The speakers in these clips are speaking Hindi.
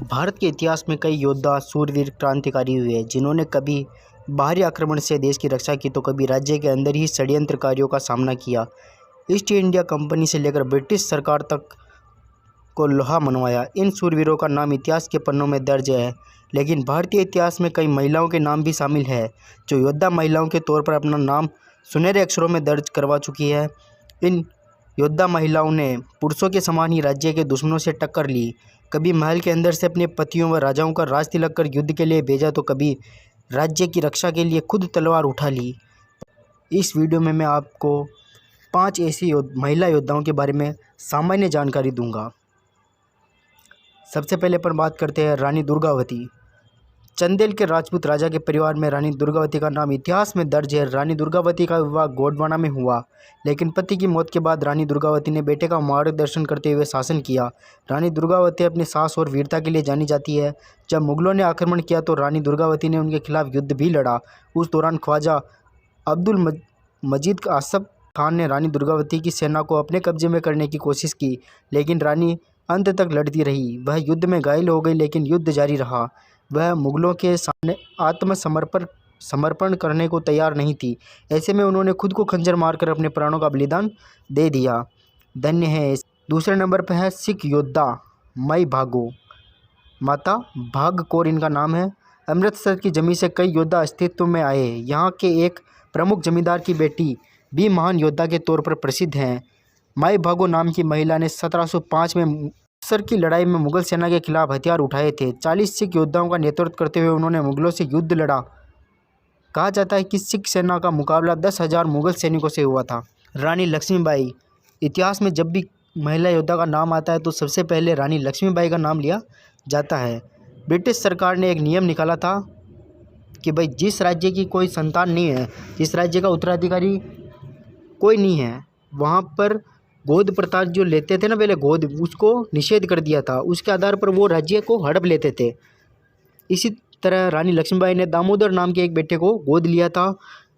भारत के इतिहास में कई योद्धा, शूरवीर, क्रांतिकारी हुए हैं जिन्होंने कभी बाहरी आक्रमण से देश की रक्षा की तो कभी राज्य के अंदर ही षड्यंत्रकारियों का सामना किया। ईस्ट इंडिया कंपनी से लेकर ब्रिटिश सरकार तक को लोहा मनवाया। इन शूरवीरों का नाम इतिहास के पन्नों में दर्ज है, लेकिन भारतीय इतिहास में कई महिलाओं के नाम भी शामिल है जो योद्धा महिलाओं के तौर पर अपना नाम सुनहरे अक्षरों में दर्ज करवा चुकी है। इन योद्धा महिलाओं ने पुरुषों के समान ही राज्य के दुश्मनों से टक्कर ली। कभी महल के अंदर से अपने पतियों व राजाओं का राज तिलक कर युद्ध के लिए भेजा तो कभी राज्य की रक्षा के लिए खुद तलवार उठा ली। इस वीडियो में मैं आपको 5 ऐसी महिला योद्धाओं के बारे में सामान्य जानकारी दूंगा। सबसे पहले पर बात करते हैं रानी दुर्गावती। चंदेल के राजपूत राजा के परिवार में रानी दुर्गावती का नाम इतिहास में दर्ज है। रानी दुर्गावती का विवाह गोंडवाना में हुआ, लेकिन पति की मौत के बाद रानी दुर्गावती ने बेटे का मार्गदर्शन करते हुए शासन किया। रानी दुर्गावती अपनी साहस और वीरता के लिए जानी जाती है। जब मुगलों ने आक्रमण किया तो रानी दुर्गावती ने उनके खिलाफ युद्ध भी लड़ा। उस दौरान ख्वाजा अब्दुल मजीद आसफ खान ने रानी दुर्गावती की सेना को अपने कब्जे में करने की कोशिश की, लेकिन रानी अंत तक लड़ती रही। वह युद्ध में घायल हो गई, लेकिन युद्ध जारी रहा। वह मुगलों के सामने समर्पण करने को तैयार नहीं थी। ऐसे में उन्होंने खुद को खंजर मारकर अपने प्राणों का बलिदान दे दिया। धन्य है। दूसरे नंबर पर है सिख योद्धा माई भागो। माता भाग कौर इनका नाम है। अमृतसर की जमीन से कई योद्धा अस्तित्व में आए। यहाँ के एक प्रमुख जमींदार की बेटी भी महान योद्धा के तौर पर प्रसिद्ध हैं। माई भागो नाम की महिला ने 1705 में अमृतसर की लड़ाई में मुगल सेना के खिलाफ हथियार उठाए थे। 40 सिख योद्धाओं का नेतृत्व करते हुए उन्होंने मुगलों से युद्ध लड़ा। कहा जाता है कि सिख सेना का मुकाबला 10,000 मुगल सैनिकों से हुआ था। रानी लक्ष्मीबाई। इतिहास में जब भी महिला योद्धा का नाम आता है तो सबसे पहले रानी लक्ष्मीबाई का नाम लिया जाता है। ब्रिटिश सरकार ने एक नियम निकाला था कि भाई जिस राज्य की कोई संतान नहीं है, जिस राज्य का उत्तराधिकारी कोई नहीं है, वहाँ पर गोद प्रथा जो लेते थे ना पहले गोद, उसको निषेध कर दिया था। उसके आधार पर वो राज्य को हड़प लेते थे। इसी तरह रानी लक्ष्मीबाई ने दामोदर नाम के एक बेटे को गोद लिया था,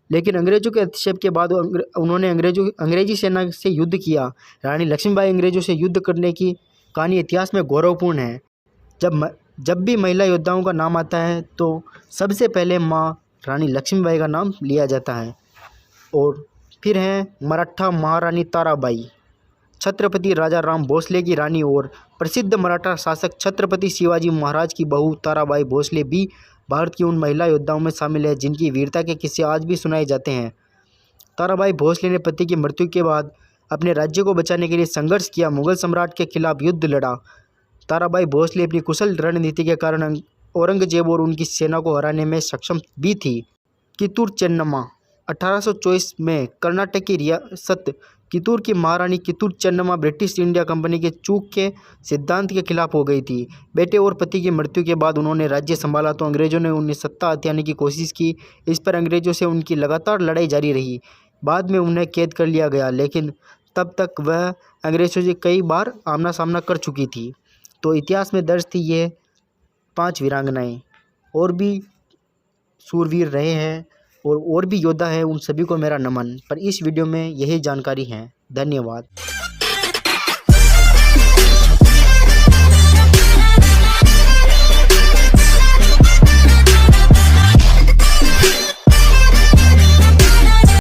लेकिन अंग्रेज़ों के हस्तक्षेप के बाद उन्होंने अंग्रेजी सेना से युद्ध किया। रानी लक्ष्मीबाई अंग्रेज़ों से युद्ध करने की कहानी इतिहास में गौरवपूर्ण है। जब भी महिला योद्धाओं का नाम आता है तो सबसे पहले माँ रानी लक्ष्मीबाई का नाम लिया जाता है। और फिर हैं मराठा महारानी ताराबाई। छत्रपति राजा राम भोसले की रानी और प्रसिद्ध मराठा शासक छत्रपति शिवाजी महाराज की बहू ताराबाई भोसले भी भारत की उन महिला योद्धाओं में शामिल है जिनकी वीरता के किस्से आज भी सुनाए जाते हैं। ताराबाई भोसले ने पति की मृत्यु के बाद अपने राज्य को बचाने के लिए संघर्ष किया, मुगल सम्राट के खिलाफ युद्ध लड़ा। ताराबाई भोसले अपनी कुशल रणनीति के कारण औरंगजेब और उनकी सेना को हराने में सक्षम भी थी। कित्तूर चेन्नम्मा। 1824 में कर्नाटक की रियासत कित्तूर की महारानी Kittur Chennamma British India company के चूक के सिद्धांत के खिलाफ हो गई थी। बेटे और पति की मृत्यु के बाद उन्होंने राज्य संभाला तो अंग्रेजों ने उन्हें सत्ता हथियाने की कोशिश की। इस पर अंग्रेजों से उनकी लगातार लड़ाई जारी रही। बाद में उन्हें कैद कर लिया गया, लेकिन तब तक वह अंग्रेजों से कई बार आमना सामना कर चुकी थी। तो इतिहास में दर्ज थी ये 5 वीरांगनाएँ। और भी शूरवीर रहे हैं और भी योद्धा है, उन सभी को मेरा नमन। पर इस वीडियो में यही जानकारी है। धन्यवाद।